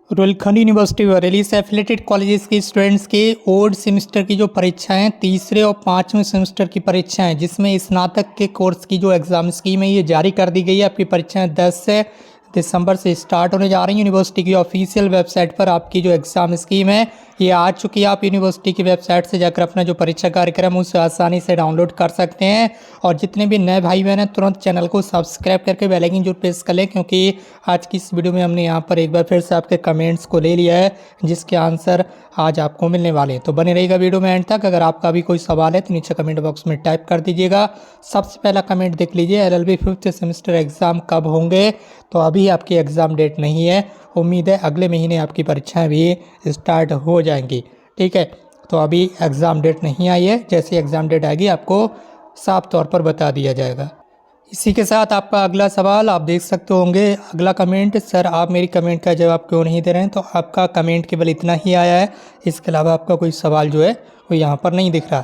रुलखंड university Bareilly से affiliated colleges के students के ओल्ड सेमेस्टर की जो परीक्षाएं तीसरे और पाँचवें सेमेस्टर की परीक्षाएं जिसमें स्नातक के कोर्स की जो एग्ज़ाम स्कीम है ये जारी कर दी गई है। आपकी परीक्षाएं 10 दिसंबर से स्टार्ट होने जा रही हैं। यूनिवर्सिटी की ऑफिशियल वेबसाइट पर आपकी जो एग्ज़ाम स्कीम है ये आ चुकी है। आप यूनिवर्सिटी की वेबसाइट से जाकर अपना जो परीक्षा कार्यक्रम है उसे आसानी से डाउनलोड कर सकते हैं। और जितने भी नए भाई बहन हैं तुरंत चैनल को सब्सक्राइब करके बेल आइकन जरूर प्रेस कर लें, क्योंकि आज की इस वीडियो में हमने यहाँ पर एक बार फिर से आपके कमेंट्स को ले लिया है जिसके आंसर आज आपको मिलने वाले हैं। तो बने रहेगा वीडियो में एंड तक। अगर आपका भी कोई सवाल है तो नीचे कमेंट बॉक्स में टाइप कर दीजिएगा। सबसे पहला कमेंट देख लीजिए, एलएलबी 5th सेमेस्टर एग्ज़ाम कब होंगे? तो अभी आपकी एग्ज़ाम डेट नहीं है, उम्मीद है अगले महीने आपकी परीक्षाएं भी स्टार्ट हो जाएंगी। ठीक है, तो अभी एग्ज़ाम डेट नहीं आई है, जैसे एग्ज़ाम डेट आएगी आपको साफ तौर पर बता दिया जाएगा। इसी के साथ आपका अगला सवाल आप देख सकते होंगे। अगला कमेंट, सर आप मेरी कमेंट का जवाब क्यों नहीं दे रहे हैं? तो आपका कमेंट केवल इतना ही आया है, इसके अलावा आपका कोई सवाल जो है वो यहाँ पर नहीं दिख रहा।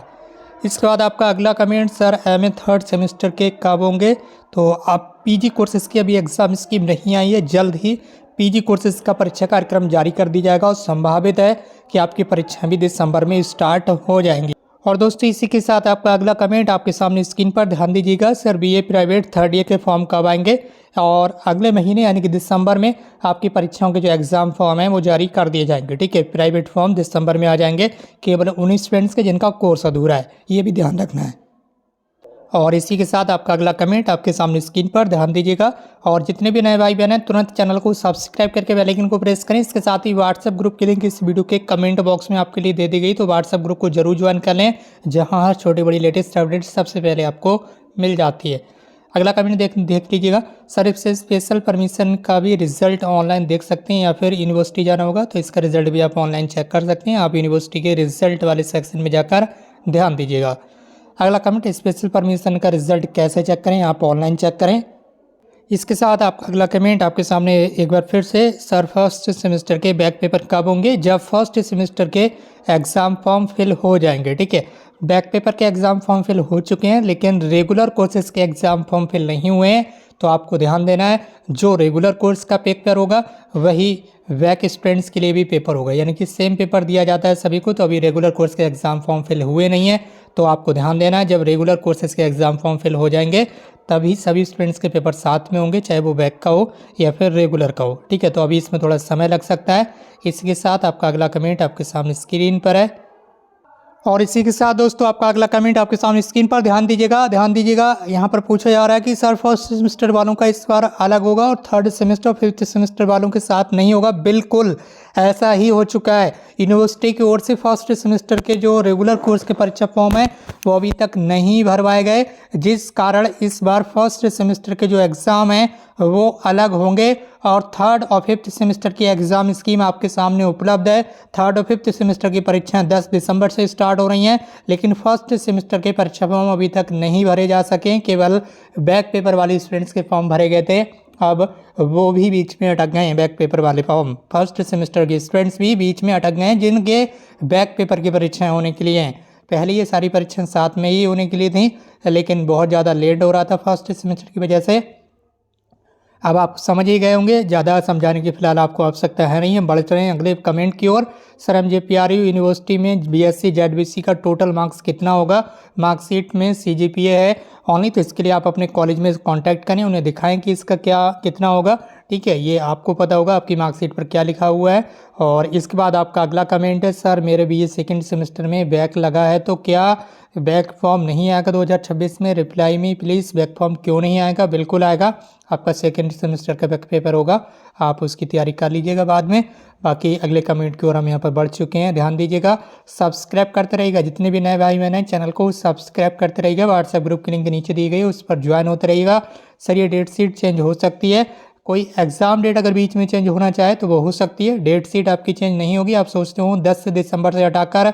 इसके बाद आपका अगला comment, sir MA 3rd semester के कब होंगे? तो आप पीजी कोर्सेज़ की अभी एग्ज़ाम स्कीम नहीं आई है, जल्द ही पीजी कोर्सेज़ का परीक्षा कार्यक्रम जारी कर दी जाएगा और संभावित है कि आपकी परीक्षा भी दिसंबर में स्टार्ट हो जाएंगी। और दोस्तों इसी के साथ आपका अगला कमेंट आपके सामने स्क्रीन पर ध्यान दीजिएगा, sir BA private 3rd year के फॉर्म कब आएंगे? और अगले महीने यानी कि दिसंबर में आपकी परीक्षाओं के जो एग्ज़ाम फॉर्म है वो जारी कर दिए जाएंगे। ठीक है, प्राइवेट फॉर्म दिसंबर में आ जाएंगे, केवल उन स्टूडेंट्स के जिनका कोर्स अधूरा है, ये भी ध्यान रखना है। और इसी के साथ आपका अगला कमेंट आपके सामने स्क्रीन पर ध्यान दीजिएगा। और जितने भी नए भाई बहन हैं तुरंत चैनल को सब्सक्राइब करके बेल आइकन को प्रेस करें। इसके साथ ही व्हाट्सएप ग्रुप की लिंक इस वीडियो के कमेंट बॉक्स में आपके लिए दे दी गई, तो व्हाट्सएप ग्रुप को जरूर ज्वाइन कर लें, जहां हर छोटी बड़ी लेटेस्ट अपडेट सबसे पहले आपको मिल जाती है। अगला कमेंट देख लीजिएगा, सर इससे स्पेशल परमिशन का भी रिजल्ट ऑनलाइन देख सकते हैं या फिर यूनिवर्सिटी जाना होगा? तो इसका रिजल्ट भी आप ऑनलाइन चेक कर सकते हैं। आप यूनिवर्सिटी के रिजल्ट वाले सेक्शन में जाकर ध्यान दीजिएगा। अगला कमेंट, स्पेशल परमिशन का रिजल्ट कैसे चेक करें? आप ऑनलाइन चेक करें। इसके साथ आपका अगला कमेंट आपके सामने एक बार फिर से, सर 1st सेमेस्टर के बैक पेपर कब होंगे? जब 1st सेमेस्टर के एग्ज़ाम फॉर्म फिल हो जाएंगे। ठीक है, बैक पेपर के एग्ज़ाम फॉर्म फिल हो चुके हैं लेकिन रेगुलर कोर्सेज के एग्ज़ाम फॉर्म फिल नहीं हुए हैं, तो आपको ध्यान देना है जो रेगुलर कोर्स का पेपर होगा वही बैक स्टूडेंट्स के लिए भी पेपर होगा, यानी कि सेम पेपर दिया जाता है सभी को। तो अभी रेगुलर कोर्स के एग्ज़ाम फॉर्म फिल हुए नहीं है, तो आपको ध्यान देना है जब रेगुलर कोर्सेज के एग्ज़ाम फॉर्म फिल हो जाएंगे तभी सभी स्टूडेंट्स के पेपर साथ में होंगे, चाहे वो बैक का हो या फिर रेगुलर का हो। ठीक है, तो अभी इसमें थोड़ा समय लग सकता है। इसी के साथ आपका अगला कमेंट आपके सामने स्क्रीन पर है। और इसी के साथ दोस्तों आपका अगला कमेंट आपके सामने स्क्रीन पर ध्यान दीजिएगा। यहाँ पर पूछा जा रहा है कि सर 1st सेमेस्टर वालों का इस बार अलग होगा और 3rd सेमेस्टर 5th सेमेस्टर वालों के साथ नहीं होगा। बिल्कुल ऐसा ही हो चुका है। यूनिवर्सिटी की ओर से 1st सेमेस्टर के जो रेगुलर कोर्स के परीक्षा फॉर्म है वो अभी तक नहीं भरवाए गए, जिस कारण इस बार 1st सेमेस्टर के जो एग्ज़ाम हैं वो अलग होंगे। और 3rd और 5th सेमेस्टर की एग्ज़ाम स्कीम आपके सामने उपलब्ध है। 3rd और 5th सेमेस्टर की परीक्षाएं 10 दिसंबर से स्टार्ट हो रही हैं, लेकिन 1st सेमेस्टर के परीक्षा फॉर्म अभी तक नहीं भरे जा सके, केवल बैक पेपर वाले स्टूडेंट्स के फॉर्म भरे गए थे। अब वो भी बीच में अटक गए हैं, बैक पेपर वाले फॉर्म 1st सेमेस्टर के स्टूडेंट्स भी बीच में अटक गए हैं जिनके बैक पेपर की परीक्षाएँ होने के लिए हैं। पहले ये सारी परीक्षाएं साथ में ही होने के लिए थी, लेकिन बहुत ज़्यादा लेट हो रहा था 1st सेमेस्टर की वजह से। अब आप समझ ही गए होंगे, ज़्यादा समझाने की फिलहाल आपको आवश्यकता है नहीं है। बढ़ चले अगले कमेंट की ओर, सर MJPRU यूनिवर्सिटी में BSc ZBC का टोटल मार्क्स कितना होगा? मार्कशीट में CGPA है ओनली, तो इसके लिए आप अपने कॉलेज में कांटेक्ट करें, उन्हें दिखाएं कि इसका कितना होगा। ठीक है, ये आपको पता होगा आपकी मार्कशीट पर क्या लिखा हुआ है। और इसके बाद आपका अगला कमेंट है, सर मेरे BA 2nd सेमेस्टर में बैक लगा है तो क्या बैक फॉर्म नहीं आएगा 2026 में? रिप्लाई में प्लीज़, बैक फॉर्म क्यों नहीं आएगा? बिल्कुल आएगा, आपका 2nd सेमेस्टर का बैक पेपर होगा, आप उसकी तैयारी कर लीजिएगा बाद में। बाकी अगले कमेंट की ओर हम यहाँ पर बढ़ चुके हैं, ध्यान दीजिएगा। सब्सक्राइब करते रहिएगा, जितने भी नए भाई बहन हैं चैनल को सब्सक्राइब करते रहिएगा। व्हाट्सएप ग्रुप की लिंक नीचे दी गई है, उस पर ज्वाइन होते रहिएगा। सर ये डेट शीट चेंज हो सकती है, कोई एग्ज़ाम डेट अगर बीच में चेंज होना चाहे तो वो हो सकती है, डेट शीट आपकी चेंज नहीं होगी। आप सोचते हो 10 दिसंबर से हटाकर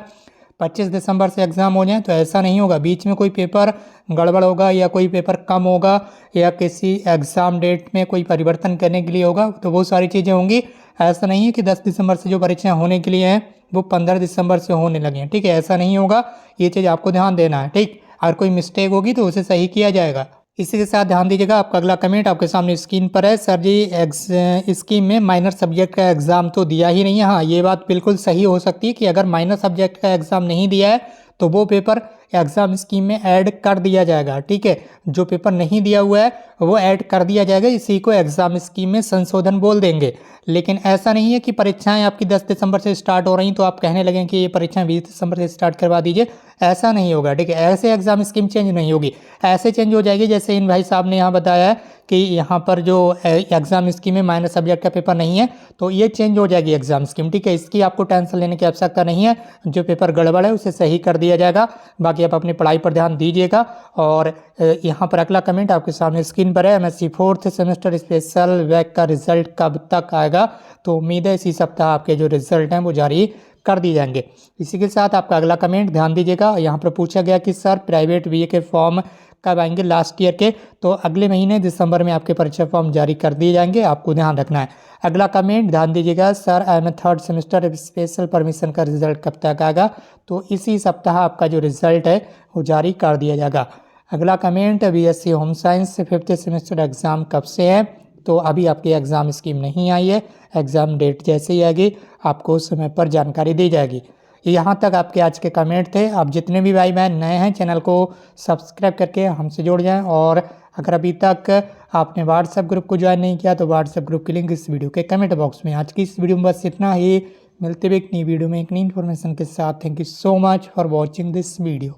25 दिसंबर से एग्ज़ाम हो जाए, तो ऐसा नहीं होगा। बीच में कोई पेपर गड़बड़ होगा या कोई पेपर कम होगा या किसी एग्ज़ाम डेट में कोई परिवर्तन करने के लिए होगा, तो वो सारी चीज़ें होंगी। ऐसा नहीं है कि 10 दिसंबर से जो परीक्षाएं होने के लिए हैं वो 15 दिसंबर से होने लगी हैं। ठीक है, ऐसा नहीं होगा, ये चीज़ आपको ध्यान देना है। ठीक, अगर कोई मिस्टेक होगी तो उसे सही किया जाएगा। इसी के साथ ध्यान दीजिएगा, आपका अगला कमेंट आपके सामने स्क्रीन पर है। सर जी स्कीम में माइनर सब्जेक्ट का एग्ज़ाम तो दिया ही नहीं है। हाँ, ये बात बिल्कुल सही हो सकती है कि अगर माइनर सब्जेक्ट का एग्ज़ाम नहीं दिया है तो वो पेपर एग्ज़ाम स्कीम में ऐड कर दिया जाएगा। ठीक है, जो पेपर नहीं दिया हुआ है वो ऐड कर दिया जाएगा, इसी को एग्ज़ाम स्कीम में संशोधन बोल देंगे। लेकिन ऐसा नहीं है कि परीक्षाएं आपकी 10 दिसंबर से स्टार्ट हो रही तो आप कहने लगें कि ये परीक्षाएं 20 दिसंबर से स्टार्ट करवा दीजिए। ऐसा नहीं होगा। ठीक है, ऐसे एग्ज़ाम स्कीम चेंज नहीं होगी। ऐसे चेंज हो जाएगी जैसे इन भाई साहब ने यहाँ बताया है कि यहाँ पर जो एग्ज़ाम स्कीम में माइनर सब्जेक्ट का पेपर नहीं है तो ये चेंज हो जाएगी एग्ज़ाम स्कीम। ठीक है, इसकी आपको टेंशन लेने की आवश्यकता नहीं है। जो पेपर गड़बड़ है उसे सही कर दिया जाएगा। बाकी आप अपनी पढ़ाई पर ध्यान दीजिएगा। और यहाँ पर अगला कमेंट आपके सामने स्क्रीन पर है। एमएससी 4th सेमेस्टर स्पेशल वैक का रिजल्ट कब तक आएगा? तो उम्मीद है इसी सप्ताह आपके जो रिजल्ट हैं वो जारी कर दिए जाएंगे। इसी के साथ आपका अगला कमेंट ध्यान दीजिएगा। यहाँ पर पूछा गया कि सर प्राइवेट बीए के फॉर्म कब आएंगे लास्ट ईयर के? तो अगले महीने दिसंबर में आपके परीक्षा फॉर्म जारी कर दिए जाएंगे, आपको ध्यान रखना है। अगला कमेंट ध्यान दीजिएगा, sir I am 3rd semester special permission का रिजल्ट कब तक आएगा? तो इसी सप्ताह आपका जो रिजल्ट है वो जारी कर दिया जाएगा। अगला comment BSc home science 5th semester exam कब से है? तो अभी आपकी एग्ज़ाम स्कीम नहीं आई है। एग्ज़ाम डेट जैसे ही आएगी आपको उस समय पर जानकारी दी जाएगी। यहाँ तक आपके आज के कमेंट थे। आप जितने भी भाई बहन नए हैं चैनल को सब्सक्राइब करके हमसे जुड़ जाएं। और अगर अभी तक आपने व्हाट्सएप ग्रुप को ज्वाइन नहीं किया तो व्हाट्सएप ग्रुप की लिंक इस वीडियो के कमेंट बॉक्स में। आज की इस वीडियो में बस इतना ही। मिलते हुए एक नई वीडियो में एक नई इन्फॉर्मेशन के साथ। Thank you so much for watching this video.